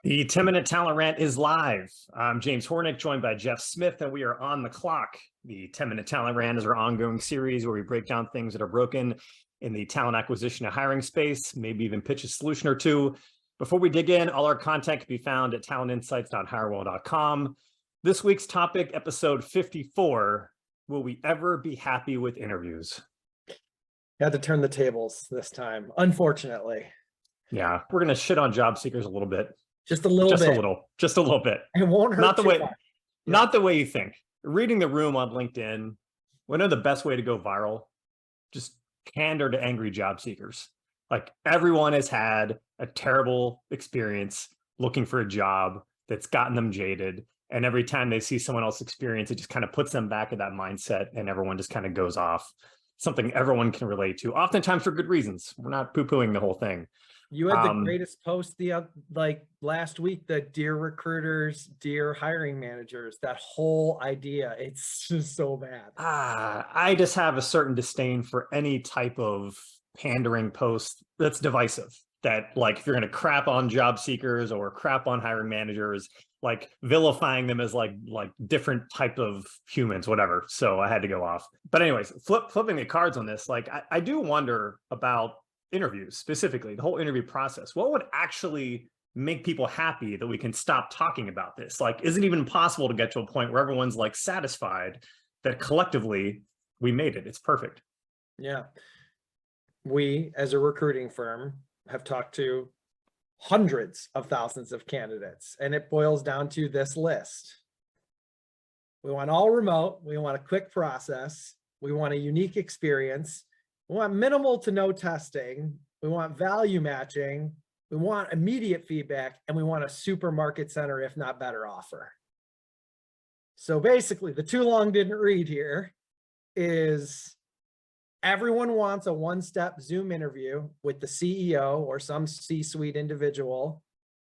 The 10-minute talent rant is live. I'm James Hornick, joined by Jeff Smith, and we are on the clock. The 10-minute talent rant is our ongoing series where we break down things that are broken in the talent acquisition and hiring space, maybe even pitch a solution or two. Before we dig in, all our content can be found at talentinsights.hirewell.com. This week's topic, episode 54, will we ever be happy with interviews? Had to turn the tables this time, unfortunately. Yeah, we're going to shit on job seekers a little bit. Just a little bit. It won't hurt not the way, much. not the way you think. Reading the room on LinkedIn, we know the best way to go viral, just candor to angry job seekers. Like everyone has had a terrible experience looking for a job that's gotten them jaded. And every time they see someone else experience, it just kind of puts them back in that mindset and everyone just kind of goes off. Something everyone can relate to, oftentimes for good reasons. We're not poo-pooing the whole thing. You had the greatest post last week, the dear recruiters, dear hiring managers, that whole idea. It's just so bad. I just have a certain disdain for any type of pandering post that's divisive. That like if you're going to crap on job seekers or crap on hiring managers, like vilifying them as like different type of humans, whatever. So I had to go off. But anyways, flipping the cards on this, like I do wonder about interviews specifically, the whole interview process. What would actually make people happy that we can stop talking about this? Like, is it even possible to get to a point where everyone's like satisfied that collectively we made it? It's perfect. Yeah. We, as a recruiting firm, have talked to hundreds of thousands of candidates, and it boils down to this list. We want all remote. We want a quick process. We want a unique experience. We want minimal to no testing. We want value matching. We want immediate feedback, and we want a supermarket center, if not better, offer. So basically, the too long didn't read here is everyone wants a one-step Zoom interview with the CEO or some C-suite individual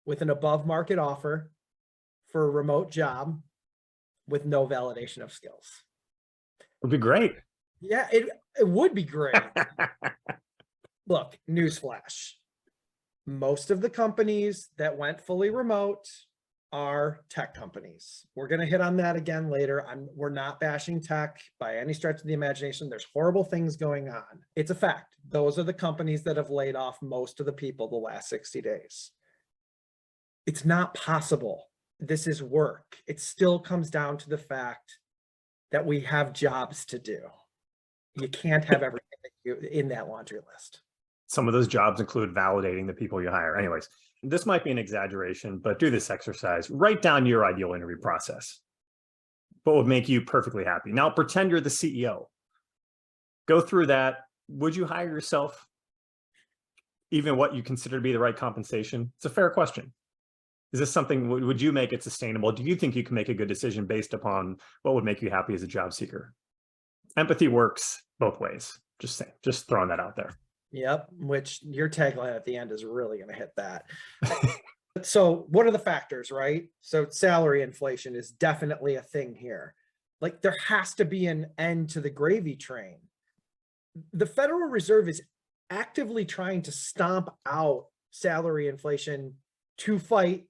with an above-market offer for a remote job with no validation of skills. Would be great. Yeah, it would be great. Look, newsflash. Most of the companies that went fully remote are tech companies. We're going to hit on that again later. We're not bashing tech by any stretch of the imagination. There's horrible things going on. It's a fact. Those are the companies that have laid off most of the people the last 60 days. It's not possible. This is work. It still comes down to the fact that we have jobs to do. You can't have everything in that laundry list. Some of those jobs include validating the people you hire. Anyways, this might be an exaggeration, but do this exercise. Write down your ideal interview process. What would make you perfectly happy? Now pretend you're the CEO. Go through that. Would you hire yourself? Even what you consider to be the right compensation? It's a fair question. Is this something, would you make it sustainable? Do you think you can make a good decision based upon what would make you happy as a job seeker? Empathy works both ways. Just throwing that out there. Yep, which your tagline at the end is really going to hit that. So what are the factors, right? So salary inflation is definitely a thing here. Like there has to be an end to the gravy train. The Federal Reserve is actively trying to stomp out salary inflation to fight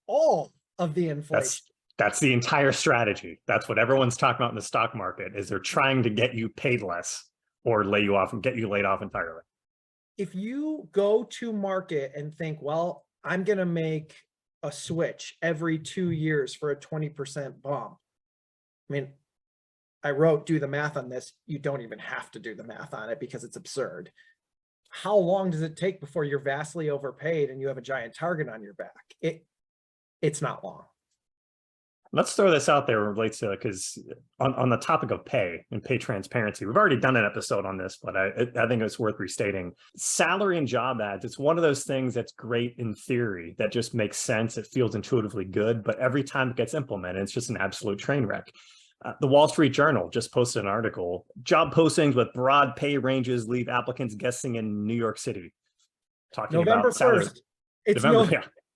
all of the inflation. That's the entire strategy. That's what everyone's talking about in the stock market, is they're trying to get you paid less or lay you off and get you laid off entirely. If you go to market and think, well, I'm going to make a switch every 2 years for a 20% bump. I mean, I wrote, do the math on this. You don't even have to do the math on it because it's absurd. How long does it take before you're vastly overpaid and you have a giant target on your back? It's not long. Let's throw this out there relates to, because on the topic of pay and pay transparency, we've already done an episode on this, but I think it's worth restating. Salary and job ads, it's one of those things that's great in theory, that just makes sense. It feels intuitively good, but every time it gets implemented, it's just an absolute train wreck. The Wall Street Journal just posted an article, job postings with broad pay ranges leave applicants guessing in New York City. Talking November about salary. 1st.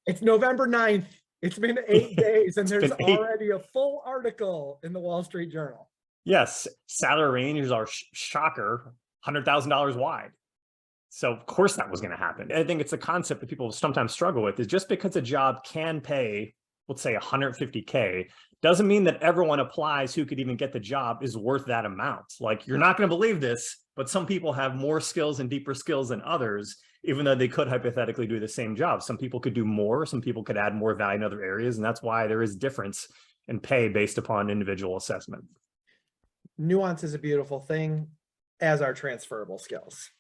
It's November 9th. It's been 8 days and there's already a full article in the Wall Street Journal. Yes, salary ranges are shocker, $100,000 wide. So of course that was going to happen. I think it's a concept that people sometimes struggle with, is just because a job can pay, let's say 150K, doesn't mean that everyone applies who could even get the job is worth that amount. Like, you're not going to believe this, but some people have more skills and deeper skills than others, even though they could hypothetically do the same job. Some people could do more, some people could add more value in other areas. And that's why there is difference in pay based upon individual assessment. Nuance is a beautiful thing, as are transferable skills.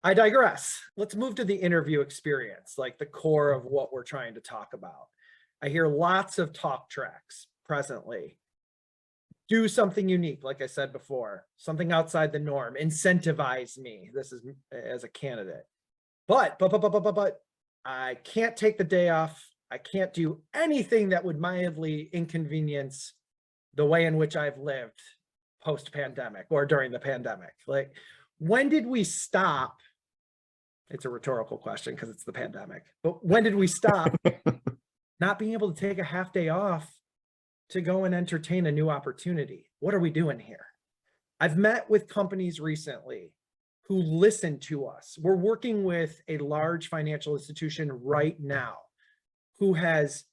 I digress. Let's move to the interview experience, like the core of what we're trying to talk about. I hear lots of talk tracks presently. Do something unique, like I said before, something outside the norm, incentivize me. This is as a candidate. But I can't take the day off. I can't do anything that would mildly inconvenience the way in which I've lived post-pandemic or during the pandemic. Like, when did we stop? It's a rhetorical question because it's the pandemic. But when did we stop not being able to take a half day off to go and entertain a new opportunity? What are we doing here? I've met with companies recently who listen to us. We're working with a large financial institution right now who has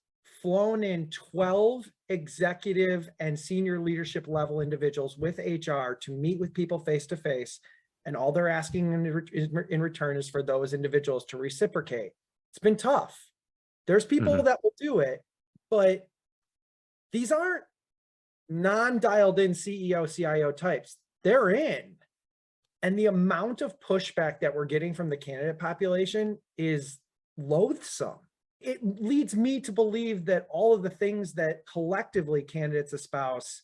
flown in 12 executive and senior leadership level individuals with HR to meet with people face to face. And all they're asking in return is for those individuals to reciprocate. It's been tough. There's people that will do it, but these aren't non-dialed in CEO, CIO types. They're in. And the amount of pushback that we're getting from the candidate population is loathsome. It leads me to believe that all of the things that collectively candidates espouse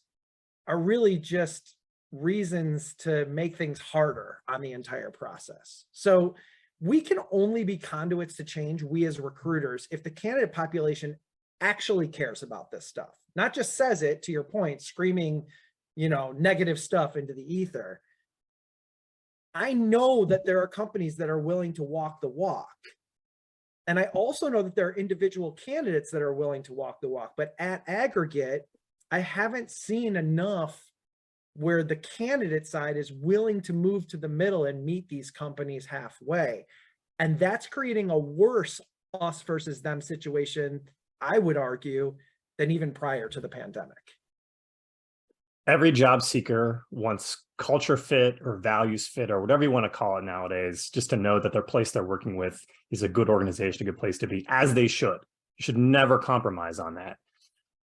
are really just reasons to make things harder on the entire process. So we can only be conduits to change, we as recruiters, if the candidate population actually cares about this stuff, not just says it, to your point, screaming, negative stuff into the ether. I know that there are companies that are willing to walk the walk. And I also know that there are individual candidates that are willing to walk the walk, but at aggregate, I haven't seen enough where the candidate side is willing to move to the middle and meet these companies halfway. And that's creating a worse us versus them situation, I would argue, than even prior to the pandemic. Every job seeker wants culture fit or values fit or whatever you want to call it nowadays, just to know that their place they're working with is a good organization, a good place to be, as they should. You should never compromise on that.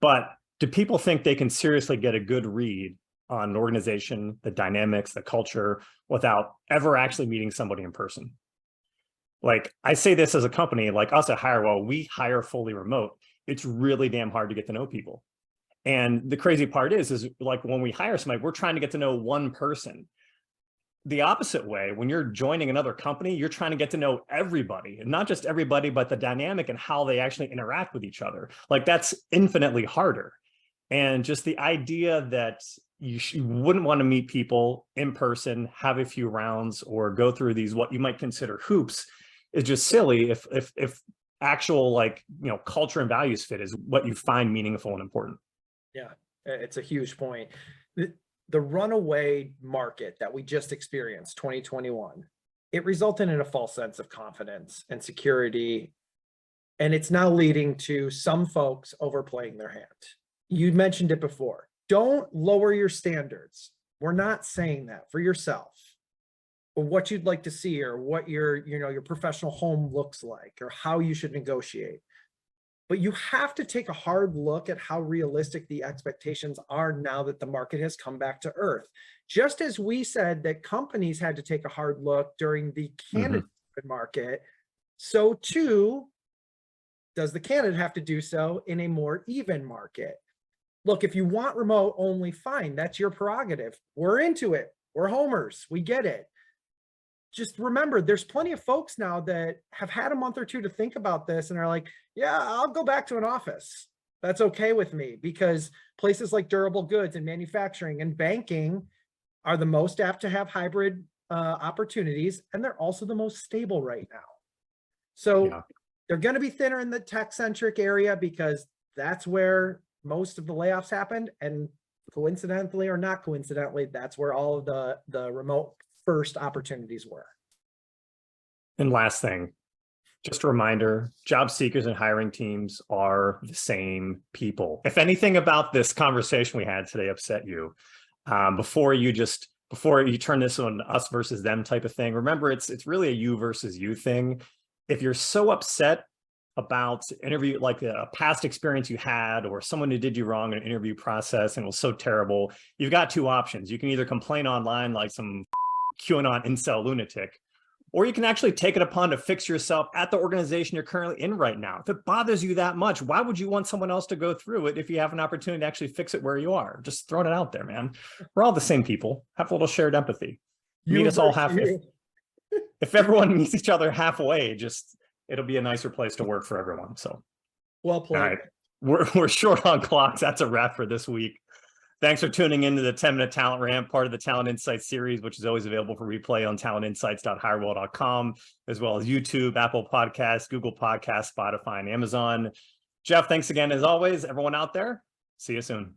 But do people think they can seriously get a good read on an organization, the dynamics, the culture, without ever actually meeting somebody in person? Like, I say this as a company, like us at HireWell, we hire fully remote. It's really damn hard to get to know people. And the crazy part is like, when we hire somebody, we're trying to get to know one person. The opposite way, when you're joining another company, you're trying to get to know everybody, and not just everybody, but the dynamic and how they actually interact with each other. Like, that's infinitely harder. And just the idea that you wouldn't want to meet people in person, have a few rounds, or go through these, what you might consider hoops, is just silly if actual, culture and values fit is what you find meaningful and important. Yeah, it's a huge point. The runaway market that we just experienced, 2021, it resulted in a false sense of confidence and security. And it's now leading to some folks overplaying their hand. You mentioned it before. Don't lower your standards. We're not saying that for yourself, or what you'd like to see, or what your professional home looks like, or how you should negotiate. But you have to take a hard look at how realistic the expectations are now that the market has come back to earth. Just as we said that companies had to take a hard look during the candidate market, so too does the candidate have to do so in a more even market. Look, if you want remote only, fine, that's your prerogative. We're into it. We're homers. We get it. Just remember, there's plenty of folks now that have had a month or two to think about this and are like, yeah, I'll go back to an office. That's okay with me, because places like durable goods and manufacturing and banking are the most apt to have hybrid opportunities, and they're also the most stable right now. So they're going to be thinner in the tech-centric area because that's where most of the layoffs happened. And coincidentally or not coincidentally, that's where all of the remote first opportunities were. And last thing, just a reminder, job seekers and hiring teams are the same people. If anything about this conversation we had today upset you, before you turn this on us versus them type of thing, remember it's really a you versus you thing. If you're so upset about interview, like a past experience you had, or someone who did you wrong in an interview process and it was so terrible, you've got two options. You can either complain online like some QAnon incel lunatic, or you can actually take it upon to fix yourself at the organization you're currently in right now. If it bothers you that much, why would you want someone else to go through it if you have an opportunity to actually fix it where you are? Just throwing it out there, man. We're all the same people. Have a little shared empathy. Meet us all halfway. If everyone meets each other halfway, it'll be a nicer place to work for everyone. So, well played. All right. We're short on clocks. That's a wrap for this week. Thanks for tuning into the 10-Minute Talent Rant, part of the Talent Insights series, which is always available for replay on talentinsights.hirewell.com, as well as YouTube, Apple Podcasts, Google Podcasts, Spotify, and Amazon. Jeff, thanks again as always. Everyone out there, see you soon.